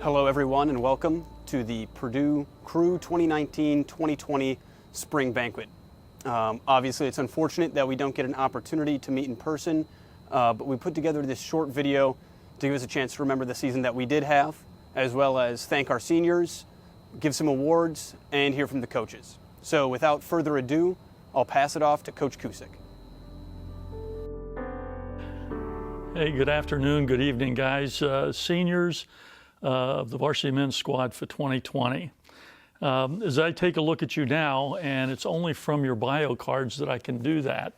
Hello everyone and welcome to the Purdue Crew 2019-2020 Spring Banquet. Obviously it's unfortunate that we don't get an opportunity to meet in person, but we put together this short video to give us a chance to remember the season that we did have, as well as thank our seniors, give some awards, and hear from the coaches. So without further ado, I'll pass it off to Coach Cusick. Hey, good afternoon, good evening, guys. Seniors of the varsity men's squad for 2020. As I take a look at you now, and it's only from your bio cards that I can do that,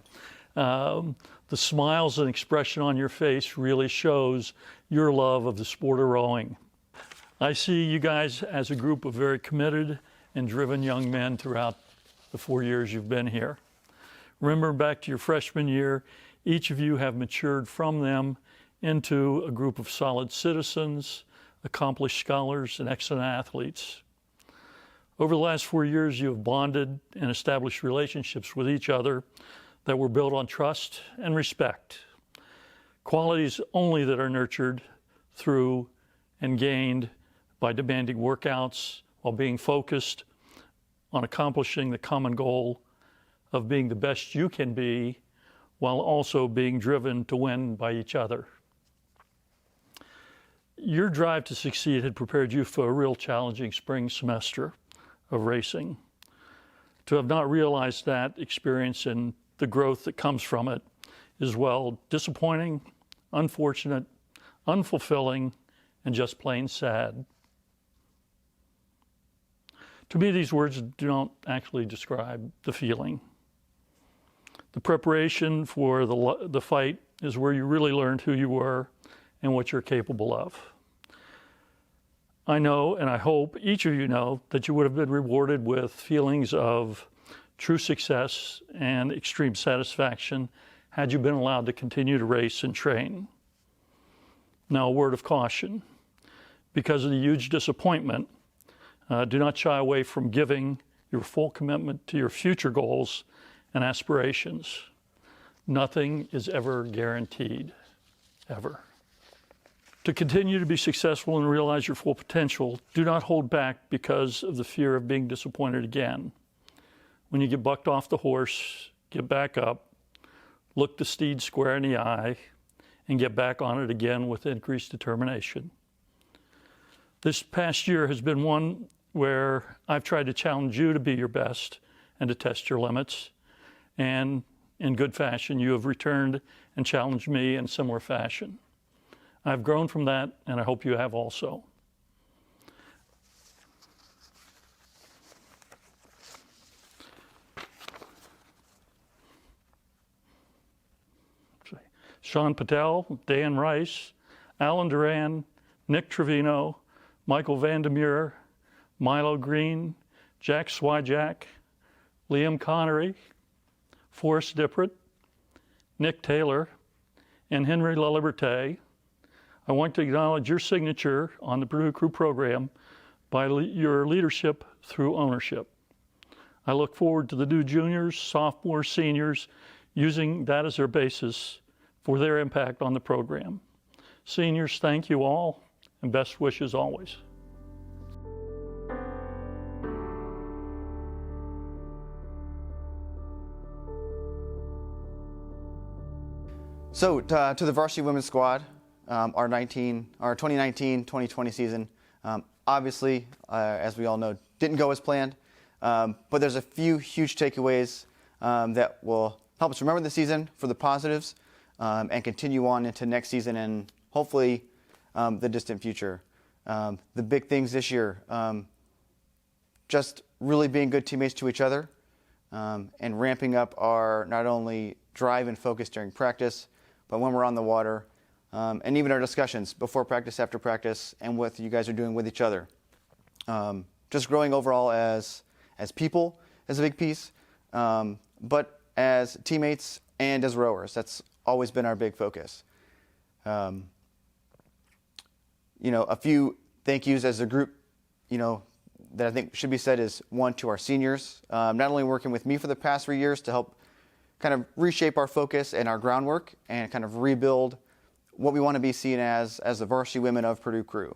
the smiles and expression on your face really shows your love of the sport of rowing. I see you guys as a group of very committed and driven young men throughout the 4 years you've been here. Remember back to your freshman year, each of you have matured from them into a group of solid citizens, accomplished scholars, and excellent athletes. Over the last 4 years, you have bonded and established relationships with each other that were built on trust and respect. Qualities only that are nurtured through and gained by demanding workouts while being focused on accomplishing the common goal of being the best you can be while also being driven to win by each other. Your drive to succeed had prepared you for a real challenging spring semester of racing. To have not realized that experience and the growth that comes from it is, well, disappointing, unfortunate, unfulfilling, and just plain sad. To me, these words don't actually describe the feeling. The preparation for the fight is where you really learned who you were and what you're capable of. I know, and I hope each of you know, that you would have been rewarded with feelings of true success and extreme satisfaction had you been allowed to continue to race and train. Now, a word of caution. Because of the huge disappointment, do not shy away from giving your full commitment to your future goals and aspirations. Nothing is ever guaranteed, ever. To continue to be successful and realize your full potential, do not hold back because of the fear of being disappointed again. When you get bucked off the horse, get back up, look the steed square in the eye, and get back on it again with increased determination. This past year has been one where I've tried to challenge you to be your best and to test your limits. And in good fashion, you have returned and challenged me in similar fashion. I've grown from that, and I hope you have also. Sean Patel, Dan Rice, Alan Duran, Nick Trevino, Michael Vandermeer, Milo Green, Jack Swyjack, Liam Connery, Forrest Dippert, Nick Taylor, and Henry LaLiberte. I want to acknowledge your signature on the Purdue Crew program by your leadership through ownership. I look forward to the new juniors, sophomores, seniors using that as their basis for their impact on the program. Seniors, thank you all, and best wishes always. So to the varsity women's squad, our 2019-2020 season, obviously, as we all know, didn't go as planned, but there's a few huge takeaways that will help us remember the season for the positives and continue on into next season and hopefully the distant future. The big things this year, just really being good teammates to each other and ramping up our not only drive and focus during practice, but when we're on the water, and even our discussions before practice, after practice, and what you guys are doing with each other. Just growing overall as people is a big piece, but as teammates and as rowers. That's always been our big focus. A few thank yous as a group, that I think should be said is, one, to our seniors, not only working with me for the past 3 years to help kind of reshape our focus and our groundwork and kind of rebuild what we want to be seen as the varsity women of Purdue Crew.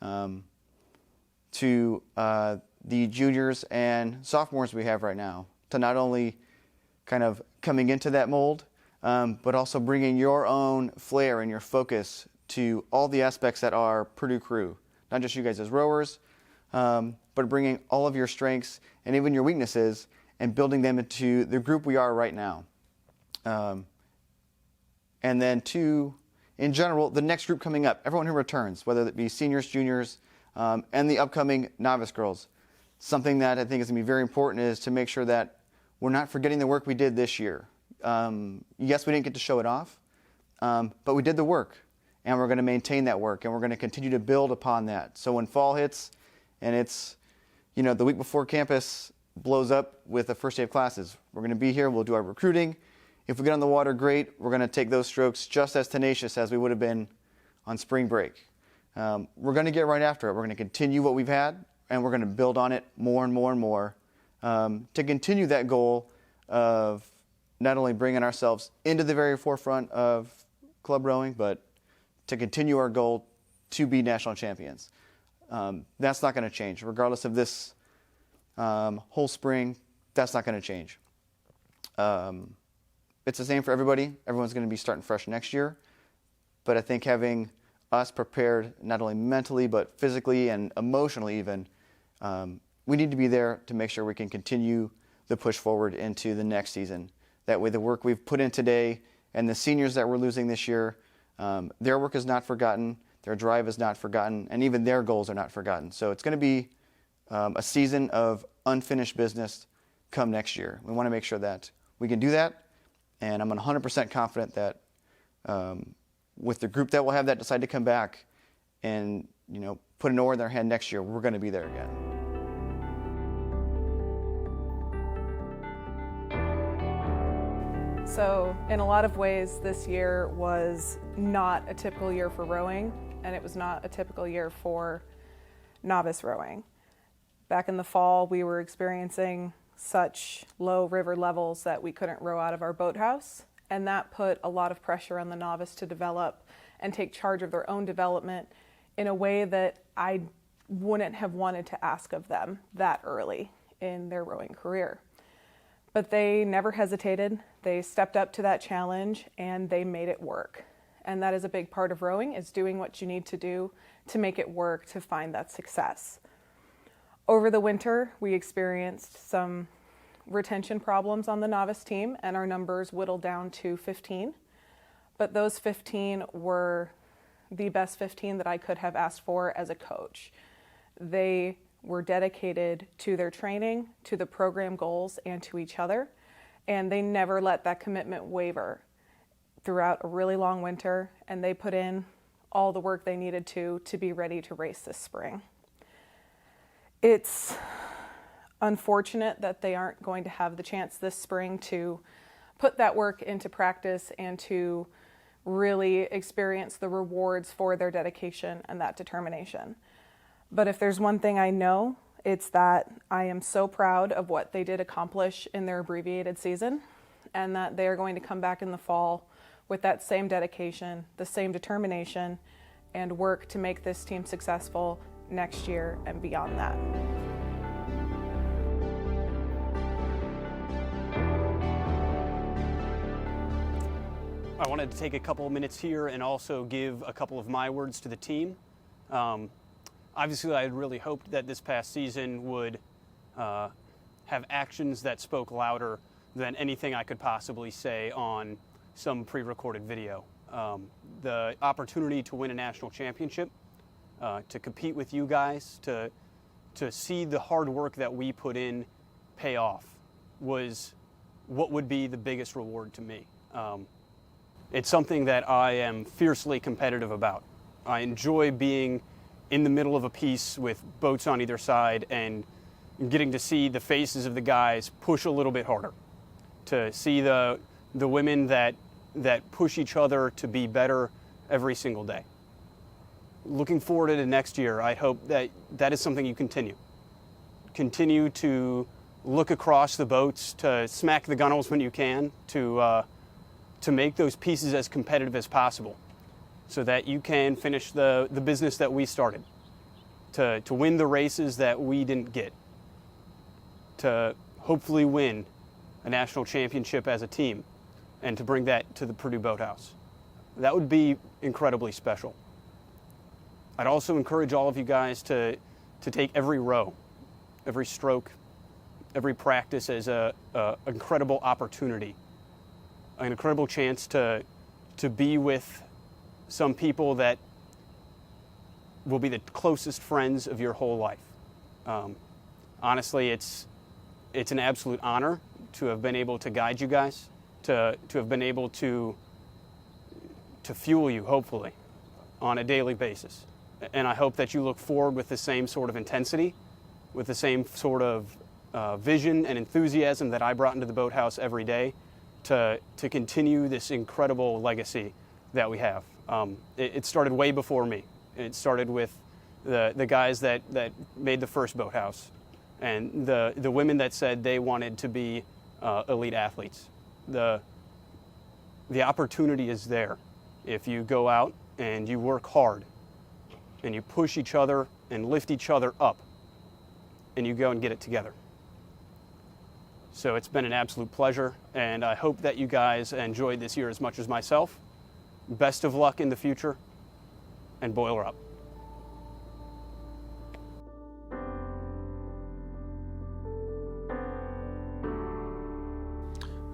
to the juniors and sophomores we have right now, to not only kind of coming into that mold, but also bringing your own flair and your focus to all the aspects that are Purdue Crew, not just you guys as rowers, but bringing all of your strengths and even your weaknesses and building them into the group we are right now. And then in general, the next group coming up, everyone who returns, whether it be seniors, juniors, and the upcoming novice girls. Something that I think is going to be very important is to make sure that we're not forgetting the work we did this year. Yes, we didn't get to show it off, but we did the work, and we're going to maintain that work, and we're going to continue to build upon that. So when fall hits, and it's, the week before campus blows up with the first day of classes, we're going to be here, we'll do our recruiting. If we get on the water, great. We're going to take those strokes just as tenacious as we would have been on spring break. We're going to get right after it. We're going to continue what we've had, and we're going to build on it more and more and more to continue that goal of not only bringing ourselves into the very forefront of club rowing, but to continue our goal to be national champions. That's not going to change. Regardless of this whole spring, that's not going to change. It's the same for everybody. Everyone's going to be starting fresh next year. But I think having us prepared not only mentally, but physically and emotionally even, we need to be there to make sure we can continue the push forward into the next season. That way the work we've put in today and the seniors that we're losing this year, their work is not forgotten, their drive is not forgotten, and even their goals are not forgotten. So it's going to be a season of unfinished business come next year. We want to make sure that we can do that. And I'm 100% confident that with the group that will have that decide to come back and put an oar in their hand next year, we're going to be there again. So in a lot of ways, this year was not a typical year for rowing, and it was not a typical year for novice rowing. Back in the fall, we were experiencing such low river levels that we couldn't row out of our boathouse, and that put a lot of pressure on the novice to develop and take charge of their own development in a way that I wouldn't have wanted to ask of them that early in their rowing career. But they never hesitated. They stepped up to that challenge and they made it work. And that is a big part of rowing, is doing what you need to do to make it work, to find that success. Over the winter, we experienced some retention problems on the novice team, and our numbers whittled down to 15. But those 15 were the best 15 that I could have asked for as a coach. They were dedicated to their training, to the program goals, and to each other, and they never let that commitment waver throughout a really long winter, and they put in all the work they needed to be ready to race this spring. It's unfortunate that they aren't going to have the chance this spring to put that work into practice and to really experience the rewards for their dedication and that determination. But if there's one thing I know, it's that I am so proud of what they did accomplish in their abbreviated season, and that they are going to come back in the fall with that same dedication, the same determination, and work to make this team successful next year and beyond that. I wanted to take a couple of minutes here and also give a couple of my words to the team. Obviously, I had really hoped that this past season would have actions that spoke louder than anything I could possibly say on some pre-recorded video. The opportunity to win a national championship, to compete with you guys, to see the hard work that we put in pay off was what would be the biggest reward to me. It's something that I am fiercely competitive about. I enjoy being in the middle of a piece with boats on either side and getting to see the faces of the guys push a little bit harder, to see the women that push each other to be better every single day. Looking forward to the next year, I hope that is something you continue. Continue to look across the boats, to smack the gunnels when you can, to make those pieces as competitive as possible so that you can finish the business that we started. to win the races that we didn't get, to hopefully win a national championship as a team, and to bring that to the Purdue Boathouse. That would be incredibly special. I'd also encourage all of you guys to take every row, every stroke, every practice as an incredible opportunity, an incredible chance to be with some people that will be the closest friends of your whole life. Honestly, it's an absolute honor to have been able to guide you guys, to have been able to fuel you, hopefully, on a daily basis. And I hope that you look forward with the same sort of intensity, with the same sort of vision and enthusiasm that I brought into the boathouse every day to continue this incredible legacy that we have. It started way before me. It started with the guys that made the first boathouse, and the women that said they wanted to be elite athletes. The opportunity is there if you go out and you work hard and you push each other and lift each other up and you go and get it together. So it's been an absolute pleasure, and I hope that you guys enjoyed this year as much as myself. Best of luck in the future, and boiler up.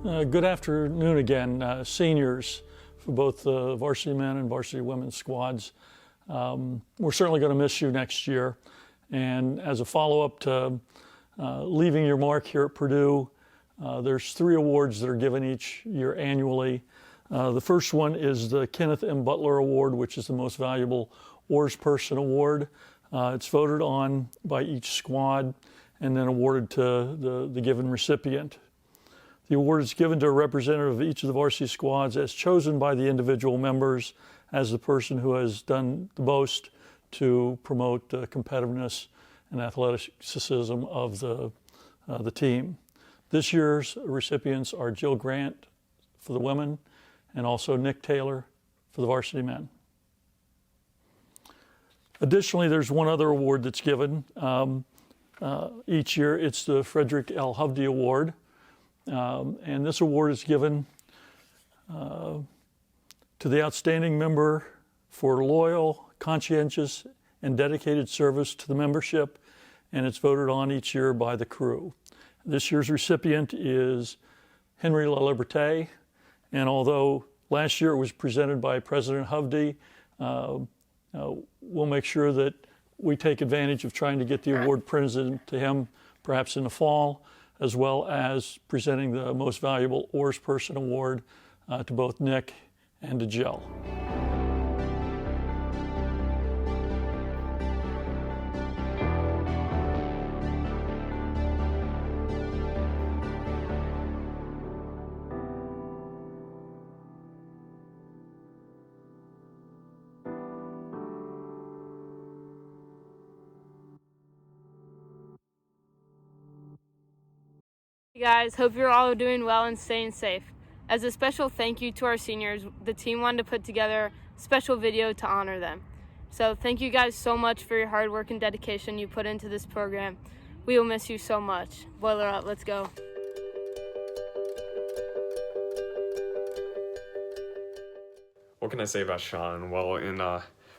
Good afternoon again, seniors for both the varsity men and varsity women's squads. We're certainly going to miss you next year. And as a follow-up to leaving your mark here at Purdue, there's 3 awards that are given each year annually. The first one is the Kenneth M. Butler Award, which is the most valuable oars person award. It's voted on by each squad and then awarded to the given recipient. The award is given to a representative of each of the varsity squads as chosen by the individual members as the person who has done the most to promote competitiveness and athleticism of the team. This year's recipients are Jill Grant for the women and also Nick Taylor for the varsity men. Additionally, there's one other award that's given each year. It's the Frederick L. Hovde Award. And this award is given to the outstanding member for loyal, conscientious, and dedicated service to the membership, and it's voted on each year by the crew. This year's recipient is Henry LaLiberte, and although last year it was presented by President Hovde, we'll make sure that we take advantage of trying to get the award presented to him perhaps in the fall, as well as presenting the Most Valuable Oars Person Award to both Nick and to Jill. Hey guys, hope you're all doing well and staying safe. As a special thank you to our seniors, the team wanted to put together a special video to honor them. So thank you guys so much for your hard work and dedication you put into this program. We will miss you so much. Boiler up, let's go. What can I say about Sean? Well, in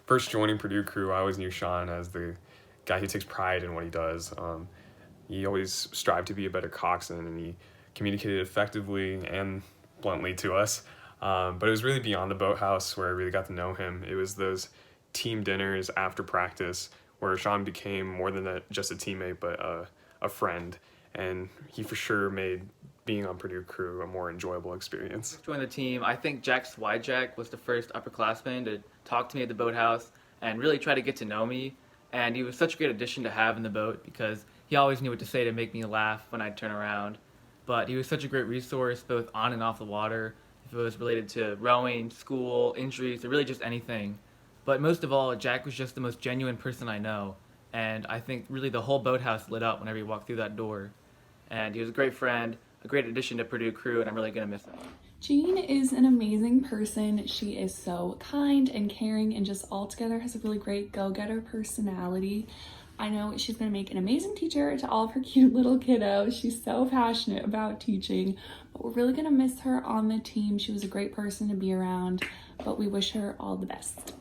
first joining Purdue crew, I always knew Sean as the guy who takes pride in what he does. He always strived to be a better coxswain, and he communicated effectively and bluntly to us. But it was really beyond the boathouse where I really got to know him. It was those team dinners after practice where Sean became more than just a teammate, but a friend. And he for sure made being on Purdue crew a more enjoyable experience. Joined the team, I think Jack Swyjack was the first upperclassman to talk to me at the boathouse and really try to get to know me. And he was such a great addition to have in the boat because he always knew what to say to make me laugh when I'd turn around. But he was such a great resource, both on and off the water, if it was related to rowing, school, injuries, or really just anything. But most of all, Jack was just the most genuine person I know. And I think really the whole boathouse lit up whenever he walked through that door. And he was a great friend, a great addition to Purdue crew, and I'm really going to miss her. Jean is an amazing person. She is so kind and caring and just altogether has a really great go-getter personality. I know she's going to make an amazing teacher to all of her cute little kiddos. She's so passionate about teaching, but we're really going to miss her on the team. She was a great person to be around, but we wish her all the best.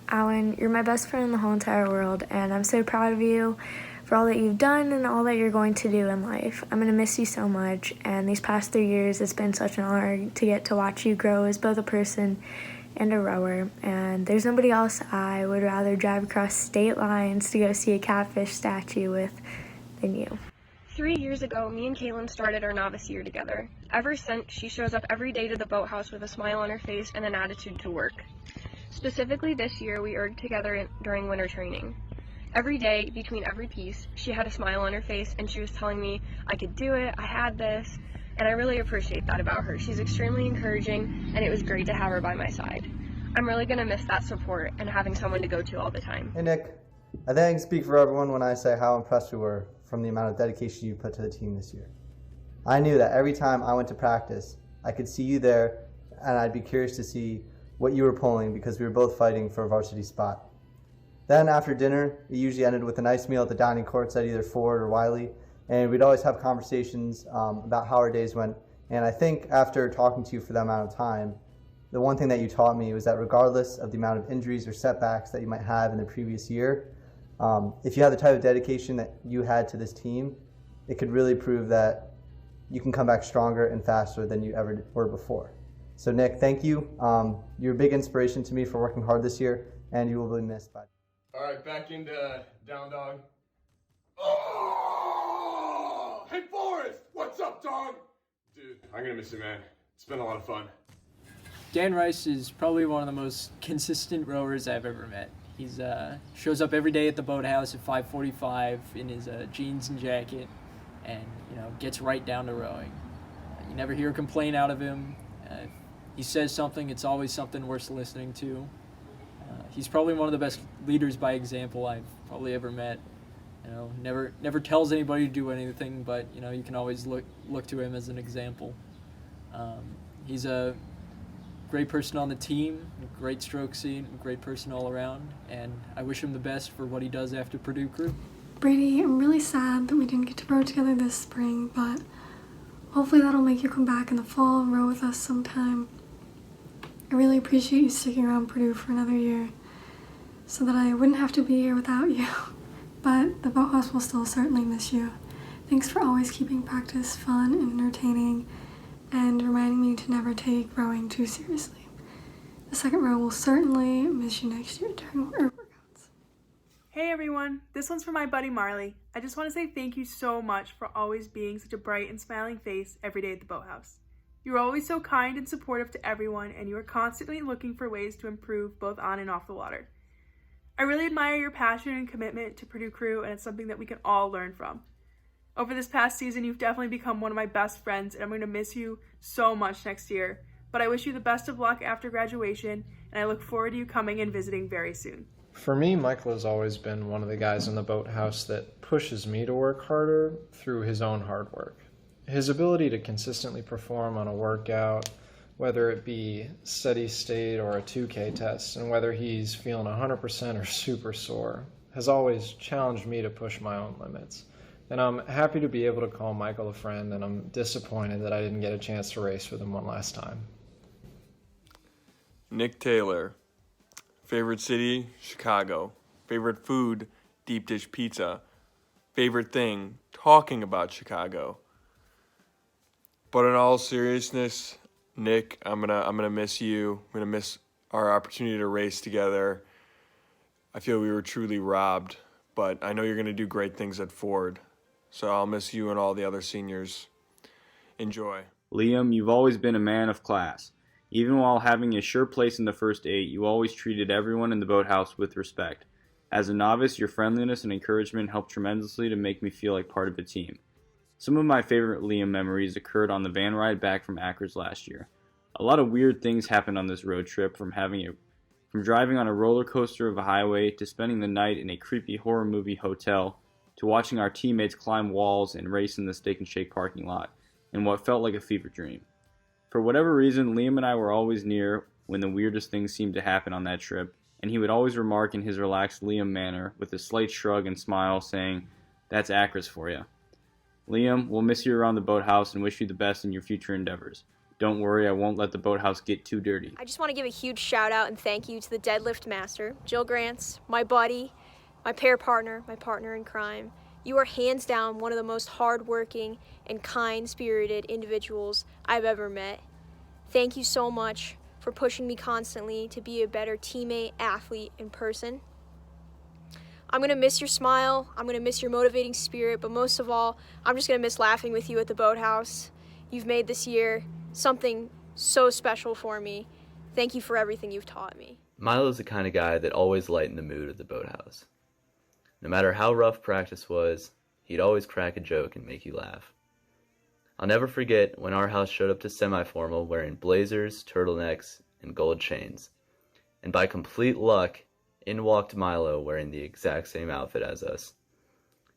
Alan, you're my best friend in the whole entire world, and I'm so proud of you for all that you've done and all that you're going to do in life. I'm going to miss you so much, and these past 3 years, it's been such an honor to get to watch you grow as both a person and a rower, and there's nobody else I would rather drive across state lines to go see a catfish statue with than you. 3 years ago, me and Kaylin started our novice year together. Ever since, she shows up every day to the boathouse with a smile on her face and an attitude to work. Specifically this year, we erged together during winter training. Every day, between every piece, she had a smile on her face and she was telling me I could do it, I had this, and I really appreciate that about her. She's extremely encouraging, and it was great to have her by my side. I'm really going to miss that support and having someone to go to all the time. Hey Nick, I think I can speak for everyone when I say how impressed we were from the amount of dedication you put to the team this year. I knew that every time I went to practice, I could see you there, and I'd be curious to see what you were pulling because we were both fighting for a varsity spot. Then after dinner, it usually ended with a nice meal at the dining courts at either Ford or Wiley, and we'd always have conversations about how our days went. And I think after talking to you for that amount of time, the one thing that you taught me was that regardless of the amount of injuries or setbacks that you might have in the previous year, if you have the type of dedication that you had to this team, it could really prove that you can come back stronger and faster than you ever were before. So Nick, thank you. You're a big inspiration to me for working hard this year, and you will be missed by. All right, back into down dog. Oh! Hey, Forrest! What's up, dog? Dude, I'm gonna miss you, man. It's been a lot of fun. Dan Rice is probably one of the most consistent rowers I've ever met. He's shows up every day at the boathouse at 5:45 in his jeans and jacket, and gets right down to rowing. You never hear a complaint out of him. If he says something, it's always something worth listening to. He's probably one of the best leaders by example I've probably ever met. Never tells anybody to do anything, but you can always look to him as an example. He's a great person on the team, great stroke scene, great person all around, and I wish him the best for what he does after Purdue crew. Brady, I'm really sad that we didn't get to row together this spring, but hopefully that'll make you come back in the fall and row with us sometime. I really appreciate you sticking around Purdue for another year so that I wouldn't have to be here without you. But the boathouse will still certainly miss you. Thanks for always keeping practice fun and entertaining and reminding me to never take rowing too seriously. The second row will certainly miss you next year during our workouts. Hey everyone, this one's for my buddy Marley. I just want to say thank you so much for always being such a bright and smiling face every day at the boathouse. You are always so kind and supportive to everyone, and you are constantly looking for ways to improve both on and off the water. I really admire your passion and commitment to Purdue crew, and it's something that we can all learn from. Over this past season, you've definitely become one of my best friends, and I'm going to miss you so much next year. But I wish you the best of luck after graduation, and I look forward to you coming and visiting very soon. For me, Michael has always been one of the guys in the boathouse that pushes me to work harder through his own hard work. His ability to consistently perform on a workout, whether it be steady state or a 2K test, and whether he's feeling 100% or super sore, has always challenged me to push my own limits. And I'm happy to be able to call Michael a friend, and I'm disappointed that I didn't get a chance to race with him one last time. Nick Taylor. Favorite city, Chicago. Favorite food, deep dish pizza. Favorite thing, talking about Chicago. But in all seriousness, Nick, I'm gonna miss you. I'm gonna miss our opportunity to race together. I feel we were truly robbed, but I know you're gonna do great things at Ford. So I'll miss you and all the other seniors. Enjoy. Liam, you've always been a man of class. Even while having a sure place in the first 8, you always treated everyone in the boathouse with respect. As a novice, your friendliness and encouragement helped tremendously to make me feel like part of a team. Some of my favorite Liam memories occurred on the van ride back from Akers last year. A lot of weird things happened on this road trip, from driving on a roller coaster of a highway to spending the night in a creepy horror movie hotel to watching our teammates climb walls and race in the Steak and Shake parking lot. in what felt like a fever dream. For whatever reason, Liam and I were always near when the weirdest things seemed to happen on that trip, and he would always remark in his relaxed Liam manner with a slight shrug and smile saying, "That's Acris for you." Liam, we'll miss you around the boathouse and wish you the best in your future endeavors. Don't worry, I won't let the boathouse get too dirty. I just want to give a huge shout out and thank you to the deadlift master, Jill Grants, my buddy, my pair partner, my partner in crime. You are hands down one of the most hardworking and kind-spirited individuals I've ever met. Thank you so much for pushing me constantly to be a better teammate, athlete, and person. I'm going to miss your smile, I'm going to miss your motivating spirit, but most of all, I'm just going to miss laughing with you at the boathouse. You've made this year something so special for me. Thank you for everything you've taught me. Milo's the kind of guy that always lightened the mood at the boathouse. No matter how rough practice was, he'd always crack a joke and make you laugh. I'll never forget when our house showed up to semi-formal wearing blazers, turtlenecks, and gold chains. And by complete luck, in walked Milo wearing the exact same outfit as us.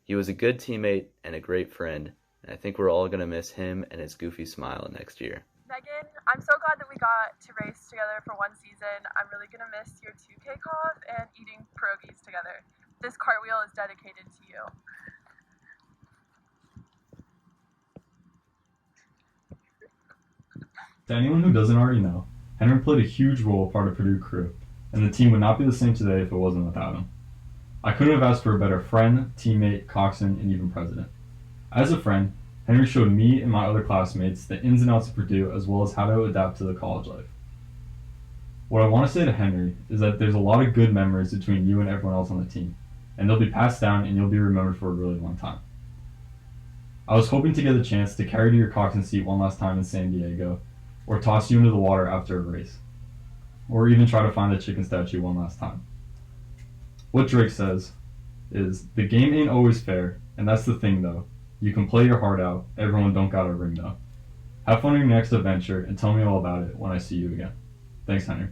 He was a good teammate and a great friend, and I think we're all going to miss him and his goofy smile next year. Megan, I'm so glad that we got to race together for one season. I'm really going to miss your 2K cough and eating pierogies together. This cartwheel is dedicated to you. To anyone who doesn't already know, Henry played a huge role part of Purdue crew, and the team would not be the same today if it wasn't without him. I couldn't have asked for a better friend, teammate, coxswain, and even president. As a friend, Henry showed me and my other classmates the ins and outs of Purdue as well as how to adapt to the college life. What I want to say to Henry is that there's a lot of good memories between you and everyone else on the team, and they'll be passed down and you'll be remembered for a really long time. I was hoping to get a chance to carry to your coxswain seat one last time in San Diego, or toss you into the water after a race, or even try to find the chicken statue one last time. What Drake says is, the game ain't always fair, and that's the thing though. You can play your heart out, everyone don't got a ring though. Have fun on your next adventure, and tell me all about it when I see you again. Thanks, Henry.